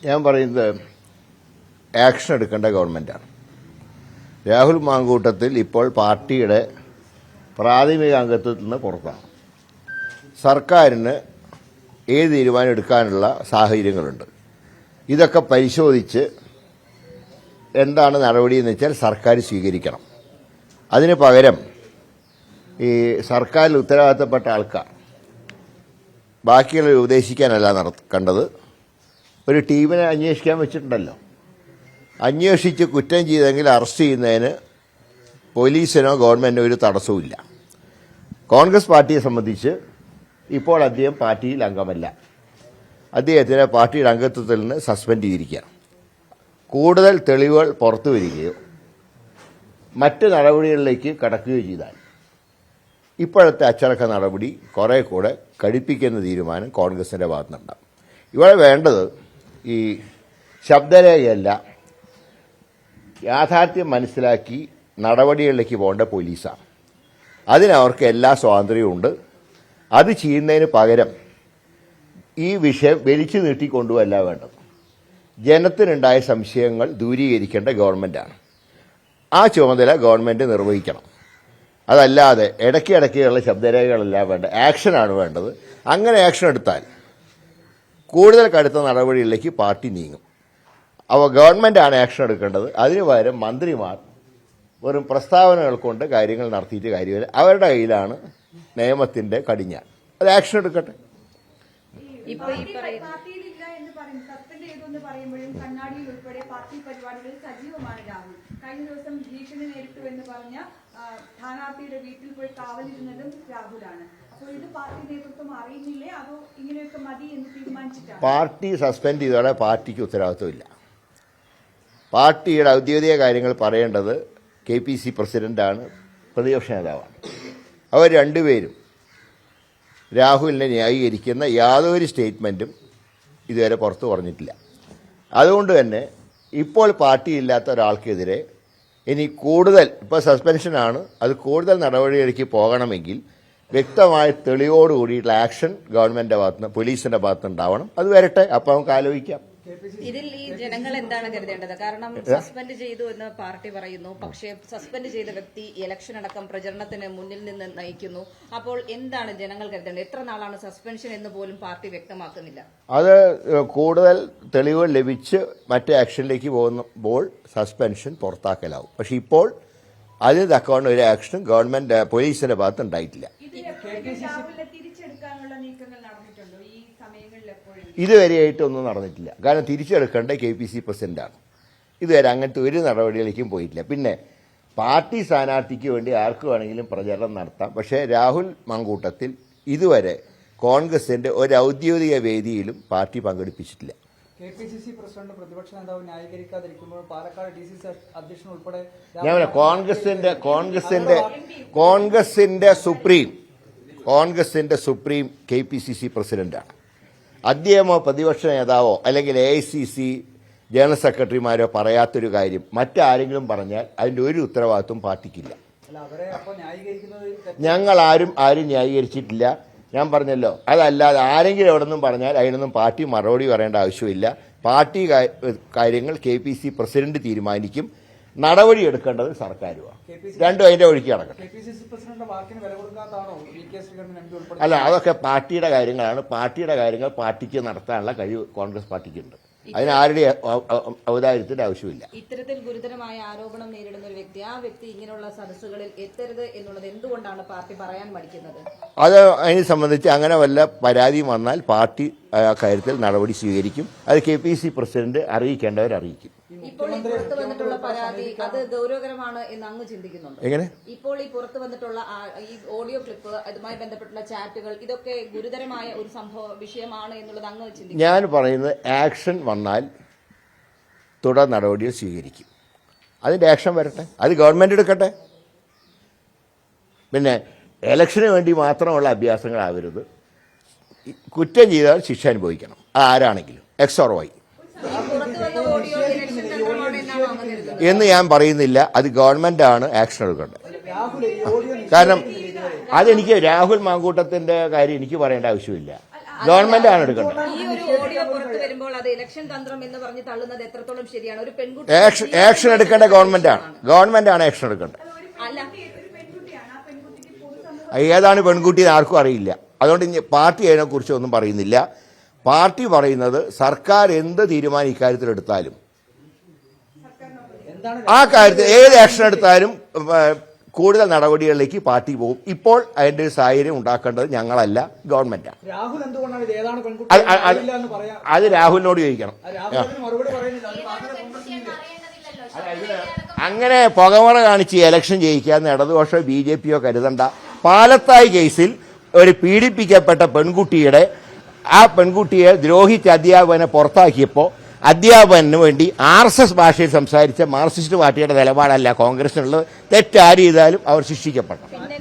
ഞാൻ പറയുന്നത് ആക്ഷൻ എടുക്കേണ്ട ഗവൺമെന്റാണ്. രാഹുൽ മാങ്കൂട്ടത്തിൽ ഇപ്പോൾ പാർട്ടിയുടെ പ്രാഥമിക അംഗത്വത്തിൽ നിന്ന് പുറത്താണ്. സർക്കാരിന് ഏത് തീരുമാനം എടുക്കാനുള്ള സാഹചര്യങ്ങളുണ്ട്. ഇതൊക്കെ പരിശോധിച്ച് എന്താണ് നടപടിയെന്ന് വെച്ചാൽ സർക്കാർ സ്വീകരിക്കണം. അതിന് പകരം ഈ സർക്കാരിൽ ഉത്തരവാദിത്തപ്പെട്ട ആൾക്കാർ ബാക്കിയുള്ളവരെ ഉപദേശിക്കാനല്ല കണ്ടത്. ഒരു ടീമിനെ അന്വേഷിക്കാൻ വെച്ചിട്ടുണ്ടല്ലോ. അന്വേഷിച്ച് കുറ്റം ചെയ്തെങ്കിൽ അറസ്റ്റ് ചെയ്യുന്നതിന് പോലീസിനോ ഗവൺമെന്റിനോ ഒരു തടസ്സവുമില്ല. കോൺഗ്രസ് പാർട്ടിയെ സംബന്ധിച്ച് ഇപ്പോൾ അദ്ദേഹം പാർട്ടിയിൽ അംഗമല്ല. അദ്ദേഹത്തിനെ പാർട്ടിയുടെ അംഗത്വത്തിൽ നിന്ന് സസ്പെൻഡ് ചെയ്തിരിക്കുകയാണ്. കൂടുതൽ തെളിവുകൾ പുറത്തു വരികയോ മറ്റ് നടപടികളിലേക്ക് കടക്കുകയോ ചെയ്താൽ ഇപ്പോഴത്തെ അച്ചടക്ക നടപടി കുറെ കൂടെ കടുപ്പിക്കുന്ന തീരുമാനം കോൺഗ്രസിന്റെ ഭാഗത്തുനിന്നുണ്ടാകും. ഇവിടെ വേണ്ടത് ഈ ശബ്ദരേഖയല്ല, യാഥാർത്ഥ്യം മനസ്സിലാക്കി നടപടികളിലേക്ക് പോകേണ്ട പോലീസാണ്. അതിനവർക്ക് എല്ലാ സ്വാതന്ത്ര്യവും ഉണ്ട്. അത് ചെയ്യുന്നതിന് പകരം ഈ വിഷയം വലിച്ചു നീട്ടിക്കൊണ്ടുവല്ല വേണ്ടത്. ജനത്തിനുണ്ടായ സംശയങ്ങൾ ദൂരീകരിക്കേണ്ട ഗവൺമെന്റാണ്. ആ ചുമതല ഗവൺമെന്റ് നിർവഹിക്കണം. അതല്ലാതെ ഇടയ്ക്കിടയ്ക്കുള്ള ശബ്ദരേഖകളല്ല വേണ്ട, ആക്ഷനാണ് വേണ്ടത്. അങ്ങനെ ആക്ഷൻ എടുത്താൽ കൂടുതൽ കടുത്ത നടപടികളിലേക്ക് പാർട്ടി നീങ്ങും. അപ്പോൾ ഗവൺമെന്റാണ് ആക്ഷൻ എടുക്കേണ്ടത്. അതിനു പകരം മന്ത്രിമാർ വെറും പ്രസ്താവനകൾ കൊണ്ട് കാര്യങ്ങൾ നടത്തിയിട്ട് കാര്യമില്ല. അവരുടെ കയ്യിലാണ് നിയമത്തിന്റെ കടിഞ്ഞാൻ. അത് ആക്ഷൻ എടുക്കട്ടെ. കണ്ണാടിയിൽ ഉൾപ്പെടെ പാർട്ടി പരിപാടികളിൽ സജീവമാണ് രാഹുൽ. കഴിഞ്ഞ ദിവസം ഭീഷണി നേരിട്ടു എന്ന് പറഞ്ഞ സ്ഥാനാർത്ഥിയുടെ വീട്ടിൽ പോയി കാവലിരുന്നതും രാഹുലാണ്. അപ്പോൾ ഇത് പാർട്ടി നേതൃത്വം അറിയുന്നില്ലേ, അതോ ഇങ്ങനെയൊക്കെ മതി എന്ന് തീരുമാനിച്ചിട്ടാണ്? പാർട്ടി സസ്പെൻഡ് ചെയ്തോടെ പാർട്ടിക്ക് ഉത്തരവാദിത്വമില്ല. പാർട്ടിയുടെ ഔദ്യോഗിക കാര്യങ്ങൾ പറയേണ്ടത് KPC പ്രസിഡന്റാണ്, പ്രതിപക്ഷ നേതാവാണ്. അവർ രണ്ടുപേരും രാഹുലിനെ ന്യായീകരിക്കുന്ന യാതൊരു സ്റ്റേറ്റ്മെന്റും ഇതുവരെ പുറത്തു പറഞ്ഞിട്ടില്ല. അതുകൊണ്ട് തന്നെ ഇപ്പോൾ പാർട്ടിയില്ലാത്ത ഒരാൾക്കെതിരെ ഇനി കൂടുതൽ, ഇപ്പോൾ സസ്പെൻഷനാണ്, അത് കൂടുതൽ നടപടികളിലേക്ക് പോകണമെങ്കിൽ വ്യക്തമായ തെളിവോടുകൂടിയിട്ടുള്ള ആക്ഷൻ ഗവൺമെന്റിന്റെ ഭാഗത്തുനിന്ന്, പോലീസിന്റെ ഭാഗത്തുനിന്ന് ഉണ്ടാവണം. അത് വരട്ടെ, അപ്പം നമുക്ക് ആലോചിക്കാം. ഇതിൽ ഈ ജനങ്ങൾ എന്താണ് കരുതേണ്ടത്? കാരണം സസ്പെൻഡ് ചെയ്തു എന്ന് പാർട്ടി പറയുന്നു, പക്ഷേ സസ്പെൻഡ് ചെയ്ത വ്യക്തി ഇലക്ഷൻ അടക്കം പ്രചരണത്തിന് മുന്നിൽ നിന്ന് നയിക്കുന്നു. അപ്പോൾ എന്താണ് ജനങ്ങൾ കരുതേണ്ടത്? എത്ര നാളാണ് സസ്പെൻഷൻ എന്ന് പോലും പാർട്ടി വ്യക്തമാക്കുന്നില്ല. അത് കൂടുതൽ തെളിവുകൾ ലഭിച്ച് മറ്റേ ആക്ഷനിലേക്ക് പോകുമ്പോൾ സസ്പെൻഷൻ പുറത്താക്കലാവും. പക്ഷെ ഇപ്പോൾ അതിന് തക്കവണ്ണം ഒരു ആക്ഷനും ഗവൺമെന്റ് പോലീസിന്റെ ഭാഗത്ത് ഉണ്ടായിട്ടില്ല. ഇതുവരെയായിട്ടൊന്നും നടന്നിട്ടില്ല. കാരണം തിരിച്ചെടുക്കേണ്ട KPC പ്രസിഡന്റാണ്. ഇതുവരെ അങ്ങനത്തെ ഒരു നടപടികളിലേക്കും പോയിട്ടില്ല. പിന്നെ പാർട്ടി സ്ഥാനാർത്ഥിക്ക് വേണ്ടി ആർക്ക് വേണമെങ്കിലും പ്രചരണം നടത്താം. പക്ഷേ രാഹുൽ മാങ്കൂട്ടത്തിൽ ഇതുവരെ കോൺഗ്രസിന്റെ ഒരു ഔദ്യോഗിക വേദിയിലും പാർട്ടി പങ്കെടുപ്പിച്ചിട്ടില്ല. KPCC പ്രസിഡന്റ് പ്രതിപക്ഷ നേതാവ് ന്യായീകരിക്കാതിരിക്കുമ്പോൾ പാലക്കാട് DCC അധ്യക്ഷൻ ഉൾപ്പെടെ ഞാൻ കോൺഗ്രസിന്റെ സുപ്രീം KPCC പ്രസിഡന്റാണ്. അദ്ദേഹമോ പ്രതിപക്ഷ നേതാവോ അല്ലെങ്കിൽ AICC ജനറൽ സെക്രട്ടറിമാരോ പറയാത്തൊരു കാര്യം മറ്റാരെങ്കിലും പറഞ്ഞാൽ അതിന്റെ ഒരു ഉത്തരവാദിത്വം പാർട്ടിക്കില്ല. ഞങ്ങൾ ആരും ന്യായീകരിച്ചിട്ടില്ല. ഞാൻ പറഞ്ഞല്ലോ, അതല്ലാതെ ആരെങ്കിലും എവിടെ നിന്നും പറഞ്ഞാൽ അതിനൊന്നും പാർട്ടി മറുപടി പറയേണ്ട ആവശ്യമില്ല. പാർട്ടി കാര്യങ്ങൾ KPC പ്രസിഡന്റ് തീരുമാനിക്കും. നടപടി എടുക്കേണ്ടത് സർക്കാരുമാണ്. രണ്ടും അതിന്റെ ഒഴുക്കി നടക്കട്ടെ. അല്ല, അതൊക്കെ പാർട്ടിയുടെ കാര്യങ്ങളാണ്. പാർട്ടിയുടെ കാര്യങ്ങൾ പാർട്ടിക്ക് നടത്താനുള്ള കഴിവ് കോൺഗ്രസ് പാർട്ടിക്കുണ്ട്. അതിന് ആരുടെ ഔദാര്യത്തിന്റെ ആവശ്യമില്ല. ഇത്തരത്തിൽ ഗുരുതരമായ ആരോപണം നേരിടുന്ന ഒരു വ്യക്തി, ആ വ്യക്തി ഇങ്ങനെയുള്ള സദസ്സുകളിൽ എത്തരുത് എന്നുള്ളത് എന്തുകൊണ്ടാണ് പാർട്ടി പറയാൻ മടിക്കുന്നത്? അത് അതിനെ സംബന്ധിച്ച് അങ്ങനെ വല്ല പരാതിയും വന്നാൽ പാർട്ടി കാര്യത്തിൽ നടപടി സ്വീകരിക്കും. അത് KPC പ്രസിഡന്റ് അറിയിക്കേണ്ടവർ അറിയിക്കും. ഇപ്പോൾ ഈ പുറത്തു വന്നിട്ടുള്ള പരാതി അത് ഗൗരവകരമാണ് എന്ന് അങ്ങ് ചിന്തിക്കുന്നുണ്ട്? എങ്ങനെ? ഇപ്പോൾ ഈ പുറത്തു വന്നിട്ടുള്ള ഈ ഓഡിയോ ക്ലിപ്പ്, അതുമായി ബന്ധപ്പെട്ടുള്ള ചാറ്റുകൾ, ഇതൊക്കെ ഗുരുതരമായ ഒരു വിഷയമാണ് എന്നുള്ളത് അങ്ങ് ചിന്തിക്കും? ഞാൻ പറയുന്നത് ആക്ഷൻ വന്നാൽ തുടർ നടപടികൾ സ്വീകരിക്കും. അതിന്റെ ആക്ഷൻ വരട്ടെ, അത് ഗവൺമെന്റ് എടുക്കട്ടെ. പിന്നെ ഇലക്ഷന് വേണ്ടി മാത്രമുള്ള അഭ്യാസങ്ങളാവരുത്. കുറ്റം ചെയ്താൽ ശിക്ഷ അനുഭവിക്കണം, ആരാണെങ്കിലും, X or Y എന്ന് ഞാൻ പറയുന്നില്ല. അത് ഗവൺമെന്റാണ് ആക്ഷൻ എടുക്കേണ്ടത്. കാരണം അതെനിക്ക് രാഹുൽ മാങ്കൂട്ടത്തിന്റെ കാര്യം എനിക്ക് പറയേണ്ട ആവശ്യമില്ല. ഗവൺമെന്റാണ് എടുക്കേണ്ടത്. ഈ ഒരു ഓഡിയോ പുറത്തു വരുമ്പോൾ അത് ഇലക്ഷൻ തന്ത്രം എന്ന് പറഞ്ഞ് തള്ളുന്നത് എത്രത്തോളം ശരിയാണ്? ഒരു ആക്ഷൻ എടുക്കേണ്ട ഗവൺമെന്റാണ് ആക്ഷൻ എടുക്കേണ്ടത്. അല്ല, ഒരു പെൺകുട്ടിയാണ്. ആ പെൺകുട്ടിക്ക് പൊതുസമൂഹം ഏതാണ് പെൺകുട്ടി എന്ന് ആർക്കും അറിയില്ല. അതുകൊണ്ട് ഇനി പാർട്ടി അതിനെക്കുറിച്ച് ഒന്നും പറയുന്നില്ല. പാർട്ടി പറയുന്നത് സർക്കാർ എന്ത് തീരുമാനം ഇക്കാര്യത്തിൽ എടുത്താലും ആ കാര്യത്തിൽ ഏത് ആക്ഷൻ എടുത്താലും കൂടുതൽ നടപടികളിലേക്ക് പാർട്ടി പോകും. ഇപ്പോൾ അതിന്റെ ഒരു സാഹചര്യം ഉണ്ടാക്കേണ്ടത് ഞങ്ങളല്ല, ഗവൺമെന്റാണ്. രാഹുൽ എന്തുകൊണ്ടാണ് ഇത് ഏതാണ് പെൺകുട്ടി അത് അത് അറിയില്ല എന്ന് പറയാം? അത് രാഹുലിനോട് ചോദിക്കണം. രാഹുൽ അതിന് മറുപടി പറയുന്നില്ല. അത് പാർട്ടിയുടെ കോൺഗ്രസിനില്ല. അങ്ങനെ പുകമറ കാണിച്ച് ഇലക്ഷൻ ജയിക്കാന്ന് ഇടതുപക്ഷോ BJPയോ കരുതണ്ട. പാലത്തായി കേസിൽ ഒരു പീഡിപ്പിക്കപ്പെട്ട ആ പെൺകുട്ടിയെ ദ്രോഹിച്ച അധ്യാപകനെ പുറത്താക്കിയപ്പോൾ അധ്യാപകന് വേണ്ടി RSS ഭാഷയിൽ സംസാരിച്ച മാർക്സിസ്റ്റ് പാർട്ടിയുടെ നിലപാടല്ല കോൺഗ്രസിനുള്ളത്. തെറ്റാര് ചെയ്താലും അവർ ശിക്ഷിക്കപ്പെടണം.